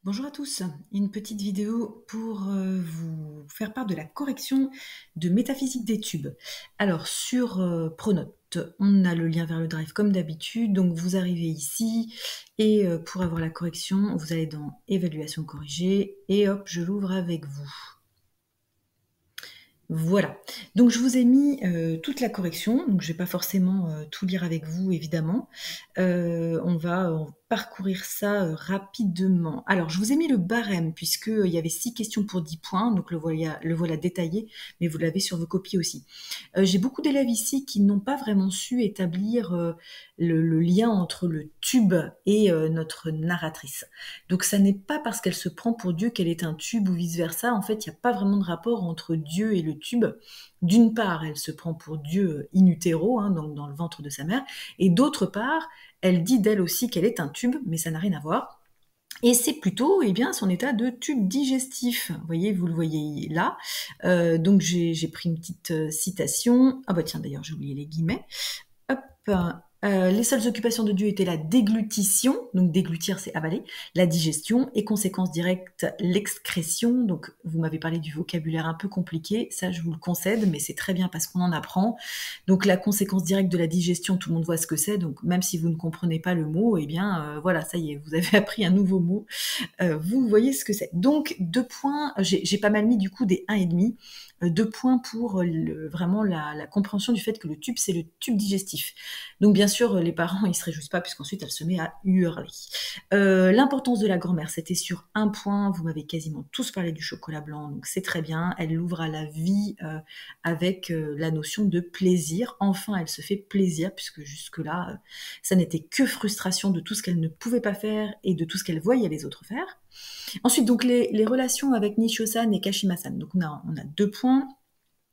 Bonjour à tous, une petite vidéo pour vous faire part de la correction de métaphysique des tubes. Alors sur Pronote, on a le lien vers le drive comme d'habitude, donc vous arrivez ici et pour avoir la correction, vous allez dans évaluation corrigée et hop, je l'ouvre avec vous. Voilà, donc je vous ai mis toute la correction, donc je vais pas forcément tout lire avec vous évidemment. On va parcourir ça rapidement. Alors je vous ai mis le barème puisque il y avait 6 questions pour 10 points, donc le voilà détaillé, mais vous l'avez sur vos copies aussi. J'ai beaucoup d'élèves ici qui n'ont pas vraiment su établir le lien entre le tube et notre narratrice. Donc ça n'est pas parce qu'elle se prend pour Dieu qu'elle est un tube ou vice-versa. En fait, il n'y a pas vraiment de rapport entre Dieu et le tube. D'une part, elle se prend pour Dieu in utero, hein, donc dans le ventre de sa mère, et d'autre part, elle dit d'elle aussi qu'elle est un tube, mais ça n'a rien à voir. Et c'est plutôt eh bien, son état de tube digestif. Vous voyez, vous le voyez là. Donc j'ai pris une petite citation. Ah bah tiens, d'ailleurs, j'ai oublié les guillemets. Hop. Les seules occupations de Dieu étaient la déglutition, donc déglutir c'est avaler, la digestion et conséquence directe l'excrétion. Donc vous m'avez parlé du vocabulaire un peu compliqué, ça je vous le concède, mais c'est très bien parce qu'on en apprend. Donc la conséquence directe de la digestion, tout le monde voit ce que c'est, donc même si vous ne comprenez pas le mot, eh bien voilà, ça y est, vous avez appris un nouveau mot, vous voyez ce que c'est. Donc 2 points, j'ai pas mal mis du coup des 1,5. 2 points pour vraiment la compréhension du fait que le tube, c'est le tube digestif. Donc bien sûr, les parents, ils se réjouissent pas, puisqu'ensuite, elle se met à hurler. L'importance de la grand-mère, c'était sur 1 point. Vous m'avez quasiment tous parlé du chocolat blanc, donc c'est très bien. Elle l'ouvre à la vie avec la notion de plaisir. Enfin, elle se fait plaisir, puisque jusque-là, ça n'était que frustration de tout ce qu'elle ne pouvait pas faire et de tout ce qu'elle voyait les autres faire. Ensuite, donc les relations avec Nishio-san et Kashima-san. Donc on a 2 points.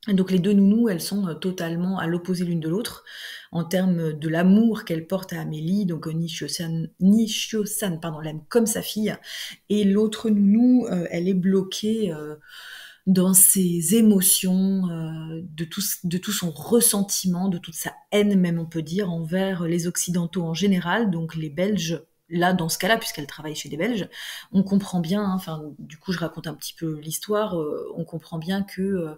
Donc les deux nounous, elles sont totalement à l'opposé l'une de l'autre en termes de l'amour qu'elle porte à Amélie. Donc Nishio-san, pardon, l'aime comme sa fille, et l'autre nounou, elle est bloquée dans ses émotions, de tout son ressentiment, de toute sa haine même on peut dire envers les Occidentaux en général, donc les Belges. Là, dans ce cas-là, puisqu'elle travaille chez des Belges, on comprend bien, hein, enfin, du coup, je raconte un petit peu l'histoire, on comprend bien que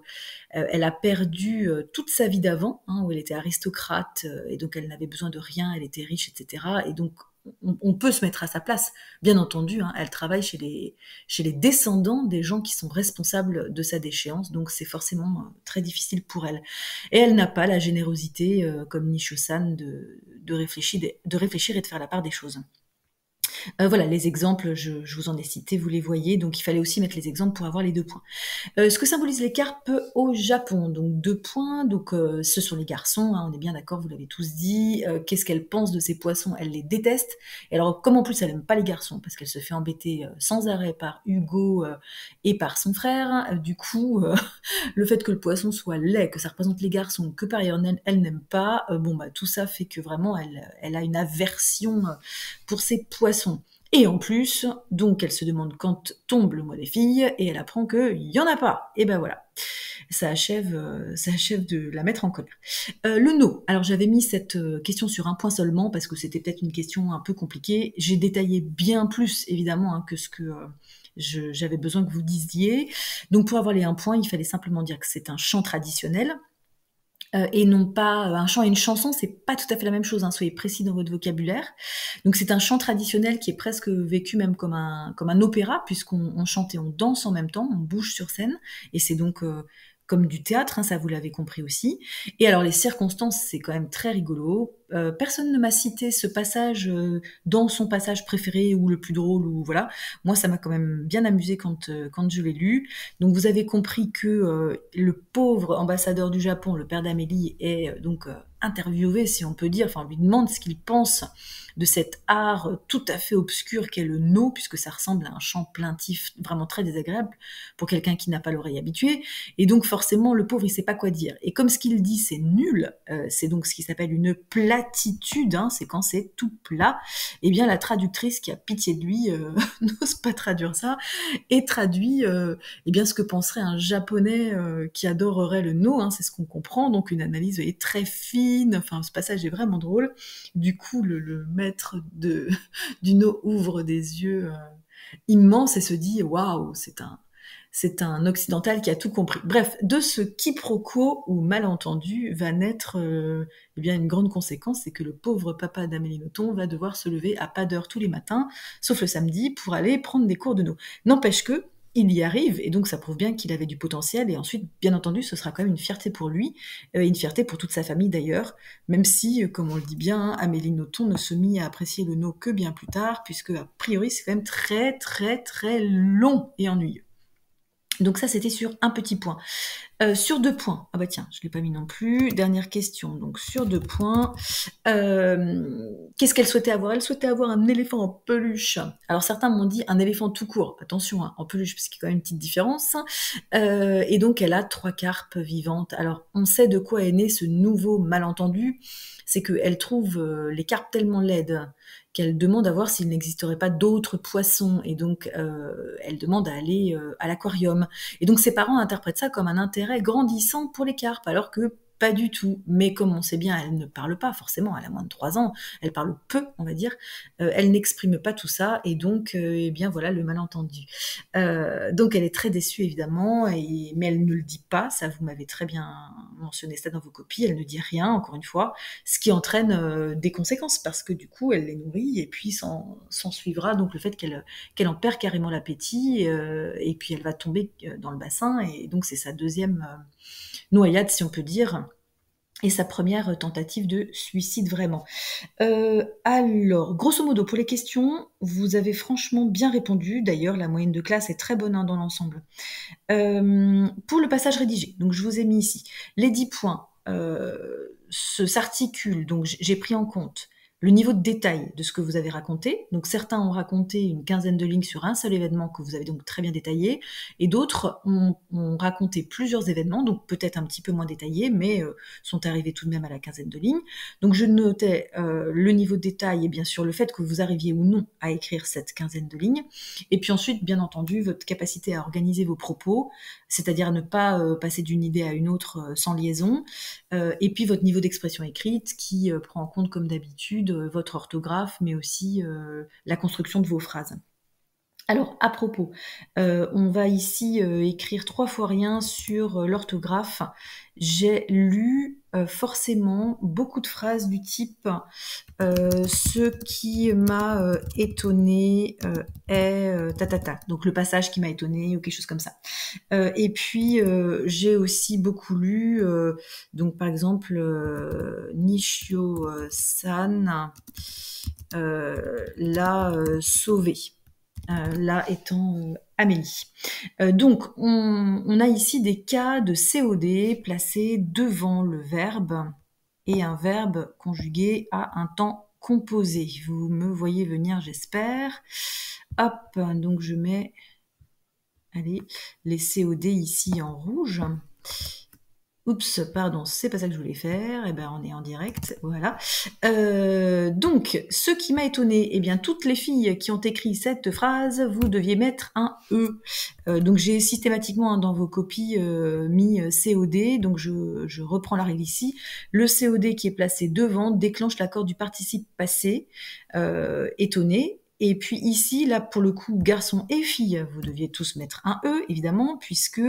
elle a perdu toute sa vie d'avant, hein, où elle était aristocrate, et donc elle n'avait besoin de rien, elle était riche, etc. Et donc, on peut se mettre à sa place, bien entendu, hein, elle travaille chez les descendants des gens qui sont responsables de sa déchéance, donc c'est forcément très difficile pour elle. Et elle n'a pas la générosité, comme Nisho-san, de réfléchir et de faire la part des choses. Voilà, les exemples, je vous en ai cité, vous les voyez, donc il fallait aussi mettre les exemples pour avoir les 2 points. Ce que symbolisent les carpes au Japon, donc 2 points, donc ce sont les garçons, hein, on est bien d'accord, vous l'avez tous dit. Qu'est-ce qu'elle pense de ces poissons? Elle les déteste. Et alors, comme en plus elle aime pas les garçons, parce qu'elle se fait embêter sans arrêt par Hugo et par son frère, du coup, le fait que le poisson soit laid, que ça représente les garçons, que par ailleurs elle n'aime pas, bon bah tout ça fait que vraiment elle a une aversion pour ces poissons. Et en plus, donc elle se demande quand tombe le mois des filles, et elle apprend qu'il y en a pas. Et ben voilà, ça achève de la mettre en colère. Le no. Alors j'avais mis cette question sur 1 point seulement parce que c'était peut-être une question un peu compliquée. J'ai détaillé bien plus évidemment hein, que ce que j'avais besoin que vous disiez. Donc pour avoir les 1 point, il fallait simplement dire que c'est un chant traditionnel. Et non pas un chant et une chanson, c'est pas tout à fait la même chose, hein, soyez précis dans votre vocabulaire. Donc c'est un chant traditionnel qui est presque vécu même comme un opéra, puisqu'on chante et on danse en même temps, on bouge sur scène, et c'est donc comme du théâtre, hein, ça vous l'avez compris aussi. Et alors les circonstances, c'est quand même très rigolo. Personne ne m'a cité ce passage dans son passage préféré ou le plus drôle, ou voilà. Moi, ça m'a quand même bien amusé quand je l'ai lu. Donc vous avez compris que le pauvre ambassadeur du Japon, le père d'Amélie, est donc interviewé, si on peut dire, enfin on lui demande ce qu'il pense de cet art tout à fait obscur qu'est le no, puisque ça ressemble à un chant plaintif vraiment très désagréable pour quelqu'un qui n'a pas l'oreille habituée. Et donc forcément, le pauvre, il sait pas quoi dire. Et comme ce qu'il dit, c'est nul, c'est donc ce qui s'appelle une platitude, hein, c'est quand c'est tout plat, et bien la traductrice qui a pitié de lui n'ose pas traduire ça, et traduit eh bien ce que penserait un japonais qui adorerait le no, hein, c'est ce qu'on comprend, donc une analyse est très fine, enfin ce passage est vraiment drôle. Du coup, le maître du no ouvre des yeux immense et se dit waouh, c'est un occidental qui a tout compris. Bref, de ce quiproquo ou malentendu va naître eh bien une grande conséquence, c'est que le pauvre papa d'Amélie Nothomb va devoir se lever à pas d'heure tous les matins, sauf le samedi, pour aller prendre des cours de no. N'empêche que il y arrive, et donc ça prouve bien qu'il avait du potentiel, et ensuite, bien entendu, ce sera quand même une fierté pour lui, une fierté pour toute sa famille d'ailleurs, même si, comme on le dit bien, Amélie Nothomb ne se mit à apprécier le no que bien plus tard, puisque a priori c'est quand même très très très long et ennuyeux. Donc ça, c'était sur un petit point. Sur 2 points, ah bah tiens, je l'ai pas mis non plus. Dernière question, donc sur 2 points. Qu'est-ce qu'elle souhaitait avoir? Elle souhaitait avoir un éléphant en peluche. Alors certains m'ont dit un éléphant tout court. Attention, hein, en peluche, parce qu'il y a quand même une petite différence. Et donc elle a 3 carpes vivantes. Alors on sait de quoi est né ce nouveau malentendu. C'est qu'elle trouve les carpes tellement laides qu'elle demande à voir s'il n'existerait pas d'autres poissons. Et donc elle demande à aller à l'aquarium. Et donc ses parents interprètent ça comme un intérêt grandissant pour les carpes, alors que pas du tout. Mais comme on sait bien, elle ne parle pas forcément, elle a moins de 3 ans, elle parle peu, on va dire, elle n'exprime pas tout ça, et donc, eh bien voilà le malentendu. Donc elle est très déçue évidemment, mais elle ne le dit pas, ça vous m'avez très bien mentionné ça dans vos copies, elle ne dit rien, encore une fois, ce qui entraîne des conséquences, parce que du coup elle les nourrit, et puis s'en suivra donc le fait qu'elle en perd carrément l'appétit, et puis elle va tomber dans le bassin, et donc c'est sa deuxième noyade, si on peut dire, et sa première tentative de suicide vraiment. Alors, grosso modo, pour les questions, vous avez franchement bien répondu. D'ailleurs, la moyenne de classe est très bonne dans l'ensemble. Pour le passage rédigé, donc je vous ai mis ici les 10 points s'articulent, donc j'ai pris en compte le niveau de détail de ce que vous avez raconté. Donc certains ont raconté une quinzaine de lignes sur un seul événement que vous avez donc très bien détaillé, et d'autres ont raconté plusieurs événements, donc peut-être un petit peu moins détaillés, mais sont arrivés tout de même à la quinzaine de lignes. Donc je notais le niveau de détail et bien sûr le fait que vous arriviez ou non à écrire cette quinzaine de lignes, et puis ensuite, bien entendu, votre capacité à organiser vos propos, c'est-à-dire ne pas passer d'une idée à une autre sans liaison, et puis votre niveau d'expression écrite qui prend en compte comme d'habitude votre orthographe, mais aussi la construction de vos phrases. Alors, à propos, on va ici écrire 3 fois rien sur l'orthographe. J'ai lu forcément beaucoup de phrases du type ce qui m'a étonné est ta. Donc le passage qui m'a étonné ou quelque chose comme ça. Et puis j'ai aussi beaucoup lu, donc par exemple Nishio-san l'a sauvé. Là étant Amélie. Donc, on a ici des cas de COD placés devant le verbe, et un verbe conjugué à un temps composé. Vous me voyez venir, j'espère. Hop, donc je mets allez, les COD ici en rouge. Oups, pardon, c'est pas ça que je voulais faire. Eh ben, on est en direct, voilà. Donc, ce qui m'a étonné, eh bien, toutes les filles qui ont écrit cette phrase, vous deviez mettre un E. Donc, j'ai systématiquement dans vos copies mis COD. Donc, je reprends la règle ici. Le COD qui est placé devant déclenche l'accord du participe passé, étonné. Et puis ici, là, pour le coup, garçon et fille, vous deviez tous mettre un E, évidemment, puisque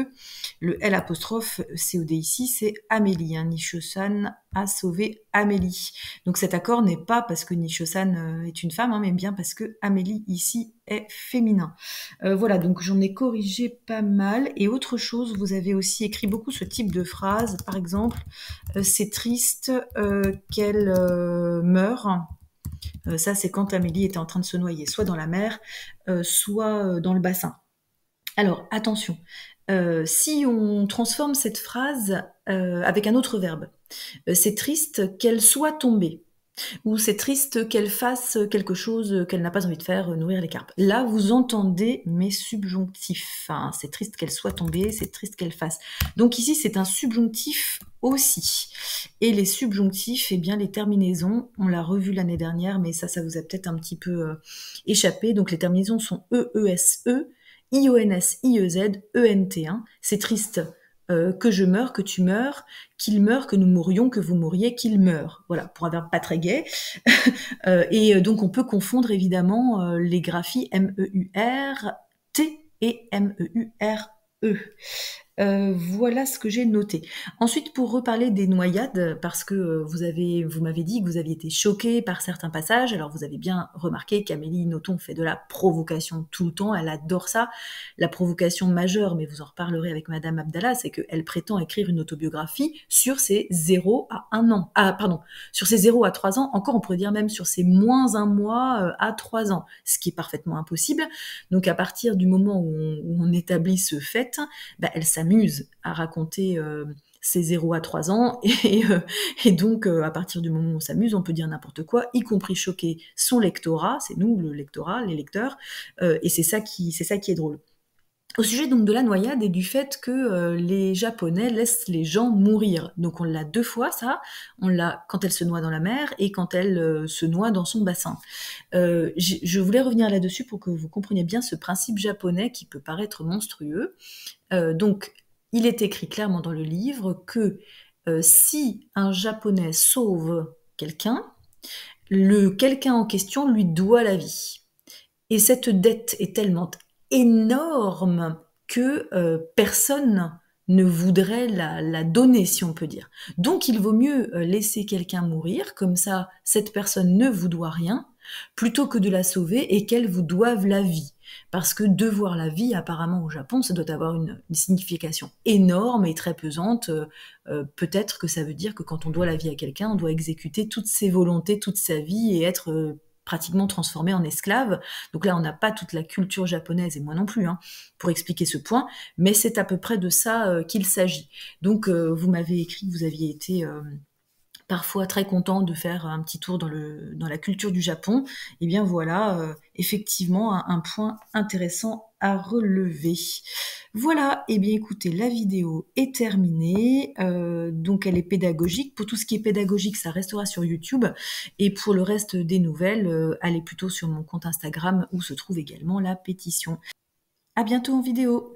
le L apostrophe COD ici, c'est Amélie. Hein. Nishio-san a sauvé Amélie. Donc cet accord n'est pas parce que Nishio-san est une femme, hein, mais bien parce que Amélie ici est féminin. Voilà, donc j'en ai corrigé pas mal. Et autre chose, vous avez aussi écrit beaucoup ce type de phrase. Par exemple, c'est triste qu'elle meure. Ça, c'est quand Amélie était en train de se noyer, soit dans la mer, soit dans le bassin. Alors, attention, si on transforme cette phrase avec un autre verbe, c'est triste qu'elle soit tombée, ou c'est triste qu'elle fasse quelque chose qu'elle n'a pas envie de faire, nourrir les carpes. Là, vous entendez mes subjonctifs. Hein. C'est triste qu'elle soit tombée, c'est triste qu'elle fasse. Donc ici, c'est un subjonctif aussi. Et les subjonctifs, eh bien, les terminaisons, on l'a revu l'année dernière, mais ça vous a peut-être un petit peu échappé. Donc les terminaisons sont E, E, S, E, IONS, IEZ, ENT. Hein. C'est triste. que je meure, que tu meurs, qu'il meure, que nous mourions, que vous mouriez, qu'il meure. Voilà, pour un verbe pas très gai. Donc on peut confondre évidemment les graphies M-E-U-R-T et M-E-U-R-E. Voilà ce que j'ai noté. Ensuite, pour reparler des noyades, parce que vous m'avez dit que vous aviez été choqué par certains passages. Alors vous avez bien remarqué qu'Amélie Nothomb fait de la provocation tout le temps, elle adore ça. La provocation majeure, mais vous en reparlerez avec Madame Abdallah, c'est qu'elle prétend écrire une autobiographie sur ses 0 à 1 an. Ah, pardon, sur ses 0 à 3 ans, encore on pourrait dire même sur ses moins 1 mois à 3 ans, ce qui est parfaitement impossible. Donc à partir du moment où on établit ce fait, elle s'amuse à raconter ses 0 à 3 ans, et donc à partir du moment où on s'amuse, on peut dire n'importe quoi, y compris choquer son lectorat, c'est nous le lectorat, les lecteurs, et c'est ça qui est drôle. Au sujet donc de la noyade et du fait que les Japonais laissent les gens mourir. Donc on l'a 2 fois ça, on l'a quand elle se noie dans la mer et quand elle se noie dans son bassin. Je voulais revenir là-dessus pour que vous compreniez bien ce principe japonais qui peut paraître monstrueux. Donc il est écrit clairement dans le livre que si un Japonais sauve quelqu'un, le quelqu'un en question lui doit la vie. Et cette dette est tellement énorme que personne ne voudrait la donner, si on peut dire. Donc il vaut mieux laisser quelqu'un mourir, comme ça cette personne ne vous doit rien, plutôt que de la sauver et qu'elle vous doive la vie. Parce que devoir la vie, apparemment au Japon, ça doit avoir une signification énorme et très pesante. Peut-être que ça veut dire que quand on doit la vie à quelqu'un, on doit exécuter toutes ses volontés, toute sa vie et être pratiquement transformé en esclave. Donc là, on n'a pas toute la culture japonaise, et moi non plus, hein, pour expliquer ce point, mais c'est à peu près de ça qu'il s'agit. Donc vous m'avez écrit que vous aviez été parfois très content de faire un petit tour dans la culture du Japon. Et bien voilà, effectivement, un point intéressant à relever. Voilà, et bien écoutez, la vidéo est terminée, donc elle est pédagogique. Pour tout ce qui est pédagogique, ça restera sur YouTube, et pour le reste des nouvelles, allez plutôt sur mon compte Instagram où se trouve également la pétition. À bientôt en vidéo.